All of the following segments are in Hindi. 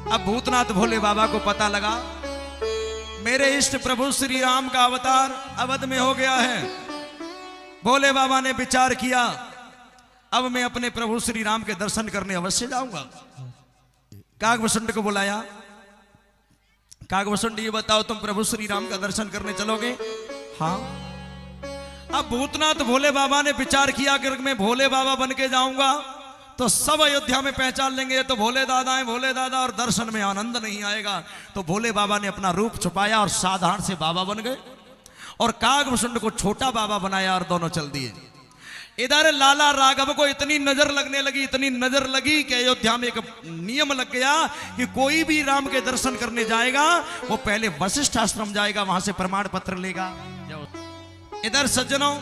अब भूतनाथ भोले बाबा को पता लगा मेरे इष्ट प्रभु श्री राम का अवतार अवध में हो गया है। भोले बाबा ने विचार किया, अब मैं अपने प्रभु श्री राम के दर्शन करने अवश्य जाऊंगा। कागभूषुंड को बुलाया। कागभूषुंड, ये बताओ तुम प्रभु श्री राम का दर्शन करने चलोगे? हाँ। अब भूतनाथ भोले बाबा ने विचार किया कि मैं भोले बाबा बन के जाऊंगा तो सब अयोध्या में पहचान लेंगे तो भोले दादा है, भोले दादा, और दर्शन में आनंद नहीं आएगा। तो भोले बाबा ने अपना रूप छुपाया और साधारण से बाबा बन गए और कागभूषुंड को छोटा बाबा बनाया और दोनों चल दिए। इधर लाला राघव को इतनी नजर लगने लगी, इतनी नजर लगी कि अयोध्या में एक नियम लग गया कि कोई भी राम के दर्शन करने जाएगा वो पहले वशिष्ठ आश्रम जाएगा, वहां से प्रमाण पत्र लेगा। इधर सज्जनों,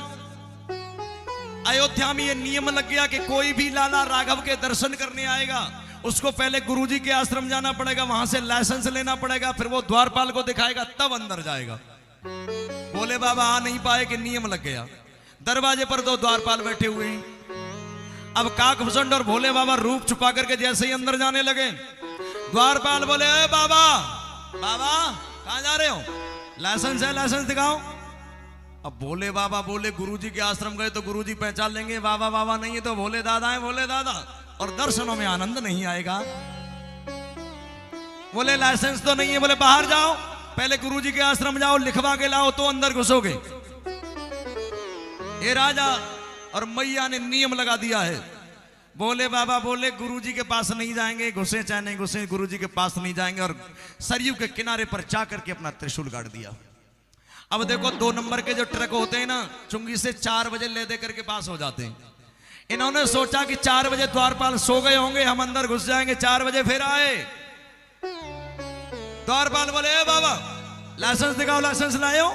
अयोध्या में ये नियम लग गया कि कोई भी लाला राघव के दर्शन करने आएगा उसको पहले गुरुजी के आश्रम जाना पड़ेगा, वहां से लाइसेंस लेना पड़ेगा, फिर वो द्वारपाल को दिखाएगा तब अंदर जाएगा। भोले बाबा आ नहीं पाए कि नियम लग गया। दरवाजे पर दो द्वारपाल बैठे हुए हैं। अब कागभूषुंड और भोले बाबा रूप छुपा करके जैसे ही अंदर जाने लगे, द्वारपाल बोले, ए बाबा, बाबा कहां जा रहे हो? लाइसेंस है, लाइसेंस दिखाओ। अब भोले बाबा बोले, गुरुजी के आश्रम गए तो गुरुजी पहचान लेंगे, बाबा बाबा नहीं है तो भोले दादा है, भोले दादा, और दर्शनों में आनंद नहीं आएगा। बोले लाइसेंस तो नहीं है। बोले बाहर जाओ, पहले गुरुजी के आश्रम जाओ, लिखवा के लाओ तो अंदर घुसोगे। ये राजा और मैया ने नियम लगा दिया है। भोले बाबा बोले गुरुजी के पास नहीं जाएंगे, घुसे चाहे नहीं घुसे, गुरुजी के पास नहीं जाएंगे, और सरयू के किनारे पर जाकर के अपना त्रिशूल गाड़ दिया। अब देखो 2 नंबर के जो ट्रक होते हैं ना, चुंगी से 4 बजे ले दे करके पास हो जाते हैं। इन्होंने सोचा कि 4 बजे द्वारपाल सो गए होंगे, हम अंदर घुस जाएंगे। 4 बजे फिर आए। द्वारपाल बोले, ए बाबा लाइसेंस दिखाओ, लाइसेंस लाए हो?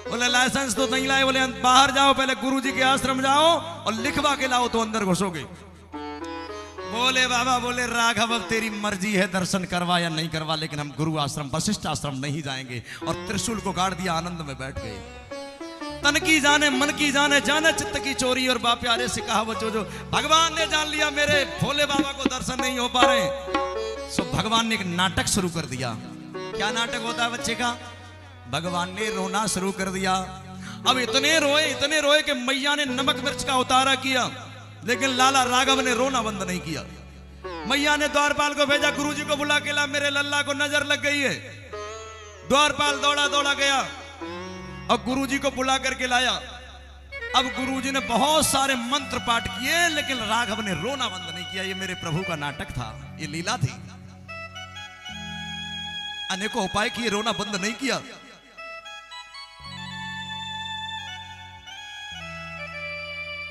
बोले लाइसेंस तो नहीं लाए। बोले बाहर जाओ, पहले गुरुजी के आश्रम जाओ और लिखवा के लाओ तो अंदर घुसोगे। बोले बाबा बोले, राघव अब तेरी मर्जी है, दर्शन करवा या नहीं करवा, लेकिन हम गुरु आश्रम वशिष्ठ आश्रम नहीं जाएंगे। और त्रिशूल को गाड़ दिया, आनंद में बैठ गए। तन की जाने मन की जाने, जाने चित्त की चोरी, और बाप प्यारे से कहा वो जो भगवान ने जान लिया मेरे भोले बाबा को दर्शन नहीं हो पा रहे, सो भगवान ने एक नाटक शुरू कर दिया। क्या नाटक होता है बच्चे का? भगवान ने रोना शुरू कर दिया। अब इतने रोए कि मैया ने नमक मिर्च का उतारा किया, लेकिन लाला राघव ने रोना बंद नहीं किया। मैया ने द्वारपाल को भेजा, गुरुजी को बुला के ला, मेरे लल्ला को नजर लग गई है। द्वारपाल दौड़ा दौड़ा गया और गुरुजी को बुला करके लाया। अब गुरुजी ने बहुत सारे मंत्र पाठ किए, लेकिन राघव ने रोना बंद नहीं किया। ये मेरे प्रभु का नाटक था, ये लीला थी। अनेकों उपाय किए, रोना बंद नहीं किया।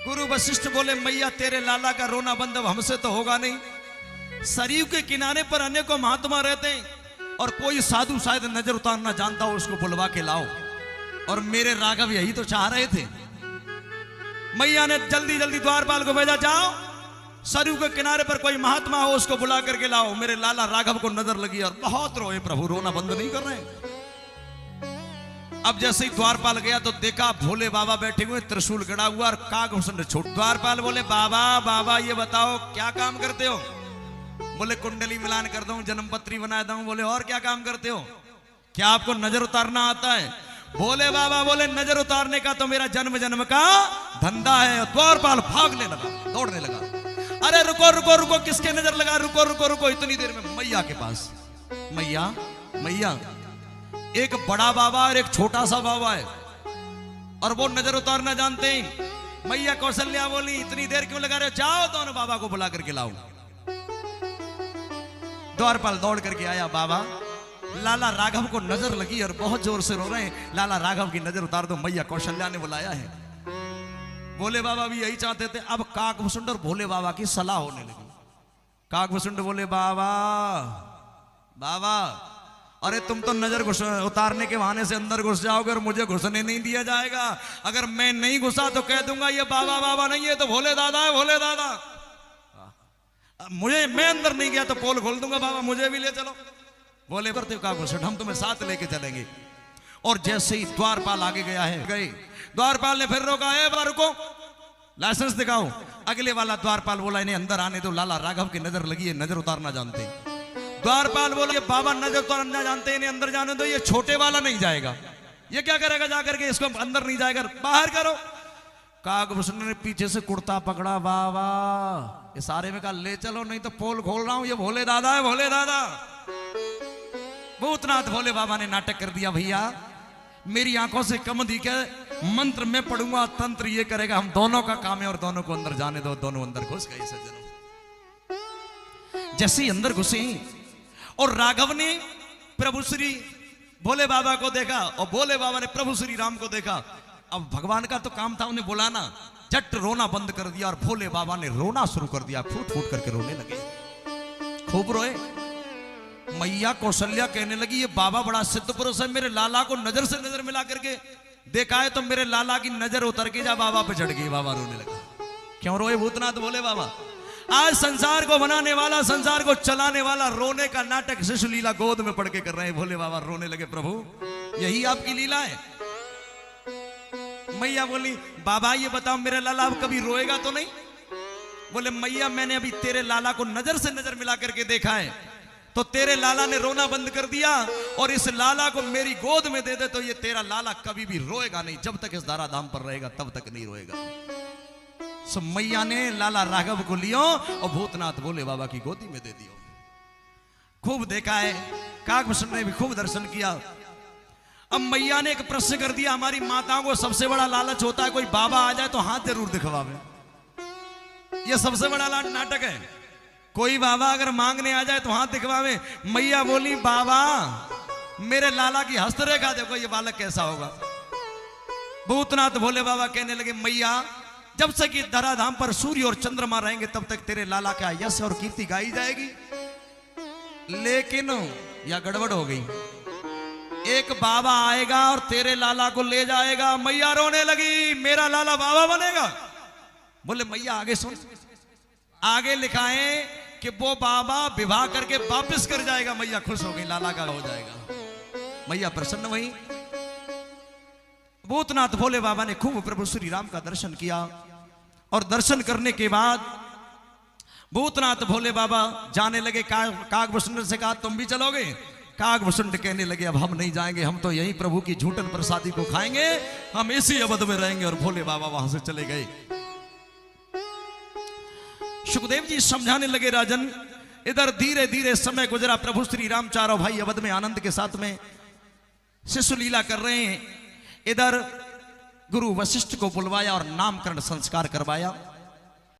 गुरु वशिष्ठ बोले, मैया तेरे लाला का रोना बंद अब हमसे तो होगा नहीं। सरयू के किनारे पर अनेकों महात्मा रहते हैं और कोई साधु शायद नजर उतारना जानता हो, उसको बुलवा के लाओ। और मेरे राघव यही तो चाह रहे थे। मैया ने जल्दी जल्दी द्वारपाल को भेजा, जाओ सरयू के किनारे पर कोई महात्मा हो उसको बुला करके लाओ। मेरे लाला राघव को नजर लगी और बहुत रोए, प्रभु रोना बंद नहीं कर रहे। अब जैसे ही द्वारपाल गया तो देखा भोले बाबा बैठे हुए, त्रिशूल गड़ा हुआ और कागभूषुंड छोड़। द्वारपाल बोले, बाबा बाबा ये बताओ क्या काम करते हो? बोले कुंडली मिलान कर दूं, जन्मपत्री बना दूं। बोले और क्या काम करते हो? क्या आपको नजर उतारना आता है? भोले बाबा बोले, नजर उतारने का तो मेरा जन्म जन्म का धंधा है। द्वारपाल भागने लगा, दौड़ने लगा। अरे रुको रुको रुको, किसके नजर लगा? रुको रुको रुको। इतनी देर में मैया के पास, मैया मैया, एक बड़ा बाबा और एक छोटा सा बाबा है और वो नजर उतारना जानते हैं। मैया कौशल्या बोली, इतनी देर क्यों लगा रहे हो? जाओ दोनों बाबा को बुला करके लाओ। द्वारपाल दौड़ करके आया। बाबा लाला राघव को नजर लगी और बहुत जोर से रो रहे हैं, लाला राघव की नजर उतार दो। मैया कौशल्या ने बुलाया है। भोले बाबा भी यही चाहते थे। अब कागभूषुंड और भोले बाबा की सलाह होने लगी। कागभूषुंड बोले, बाबा बाबा, अरे तुम तो नजर उतारने के बहाने से अंदर घुस जाओगे और मुझे घुसने नहीं दिया जाएगा। अगर मैं नहीं घुसा तो कह दूंगा ये बाबा बाबा नहीं है तो भोले दादा है, भोले दादा। मुझे, मैं अंदर नहीं गया तो पोल खोल दूंगा, बाबा मुझे भी ले चलो। बोले करते कागभूषुंड, हम तुम्हें साथ लेके चलेंगे। और जैसे ही द्वारपाल आगे गया है, गए द्वारपाल ने फिर रोका, है रुको, लाइसेंस दिखाओ। अगले वाला द्वारपाल बोला, इन्हें अंदर आने दो, लाला राघव की नजर लगी है, नजर उतारना जानते। द्वारपाल बोले बाबा नजर तो अन्ना जानते इन्हें अंदर जाने दो, ये छोटे वाला नहीं जाएगा। ये क्या करेगा जाकर के, इसको अंदर नहीं जाएगा, बाहर करो। काकभूषण ने पीछे से कुर्ता पकड़ा, वाह वाह, इशारे में कहा ले चलो नहीं तो पोल खोल रहा हूं, ये भोले दादा है, भोले दादा। भूतनाथ भोले बाबा ने नाटक कर दिया, भैया मेरी आंखों से कम दिखे, मंत्र मैं पढ़ूंगा, तंत्र ये करेगा, हम दोनों का काम है और दोनों को अंदर जाने दो। दोनों अंदर घुस गए सज्जनों। जैसे ही अंदर घुसे और राघव ने प्रभु श्री भोले बाबा को देखा और भोले बाबा ने प्रभु श्री राम को देखा। अब भगवान का तो काम था उन्हें बुलाना, झट रोना बंद कर दिया और भोले बाबा ने रोना शुरू कर दिया, फूट फूट करके रोने लगे, खूब रोए। मैया कौशल्या कहने लगी ये बाबा बड़ा सिद्ध पुरुष है, मेरे लाला को नजर से नजर मिला करके देखा है तो मेरे लाला की नजर उतर के जा बाबा पे चढ़ गई। बाबा रोने लगा। क्यों रोए भूतनाथ भोले बाबा? आज संसार को बनाने वाला, संसार को चलाने वाला रोने का नाटक शिशु लीला गोद में पढ़ के कर रहे हैं। भोले बाबा रोने लगे, प्रभु यही आपकी लीला है। मैया बोली बाबा ये बताओ मेरे लाला अब कभी रोएगा तो नहीं? बोले मैया मैंने अभी तेरे लाला को नजर से नजर मिला करके देखा है तो तेरे लाला ने रोना बंद कर दिया, और इस लाला को मेरी गोद में दे दे तो ये तेरा लाला कभी भी रोएगा नहीं, जब तक इस धराधाम पर रहेगा तब तक नहीं रोएगा। सो मैया ने लाला राघव को लियो और भूतनाथ भोले बाबा की गोदी में दे दियो। खूब देखा है, काकभूषण ने भी खूब दर्शन किया। अब मैया ने एक प्रश्न कर दिया, हमारी माताओं को सबसे बड़ा लालच होता है कोई बाबा आ जाए तो हाथ जरूर दिखवावे, यह सबसे बड़ा नाटक है। कोई बाबा अगर मांगने आ जाए तो हाथ दिखवावे। मैया बोली बाबा मेरे लाला की हस्तरेखा देखो, ये बालक कैसा होगा। भूतनाथ भोले बाबा कहने लगे मैया जब से कि धराधाम पर सूर्य और चंद्रमा रहेंगे तब तक तेरे लाला का यश और कीर्ति गाई जाएगी। लेकिन यह गड़बड़ हो गई, एक बाबा आएगा और तेरे लाला को ले जाएगा। मैया रोने लगी, मेरा लाला बाबा बनेगा? बोले मैया आगे सुन, आगे लिखा है कि वो बाबा विवाह करके वापस कर जाएगा। मैया खुश हो गई, लाला का हो जाएगा। मैया प्रसन्न हुई। भूतनाथ भोले बाबा ने खूब प्रभु श्री राम का दर्शन किया, और दर्शन करने के बाद भूतनाथ भोले बाबा जाने लगे। काकभूषण से कहा तुम भी चलोगे? काकभूषण कहने लगे अब हम नहीं जाएंगे, हम तो यही प्रभु की झूठन प्रसादी को खाएंगे, हम इसी अवध में रहेंगे। और भोले बाबा वहां से चले गए। सुखदेव जी समझाने लगे राजन, इधर धीरे धीरे समय गुजरा। प्रभु श्री राम चारों भाई अवध में आनंद के साथ में शिशु लीला कर रहे हैं। इधर गुरु वशिष्ठ को बुलवाया और नामकरण संस्कार करवाया।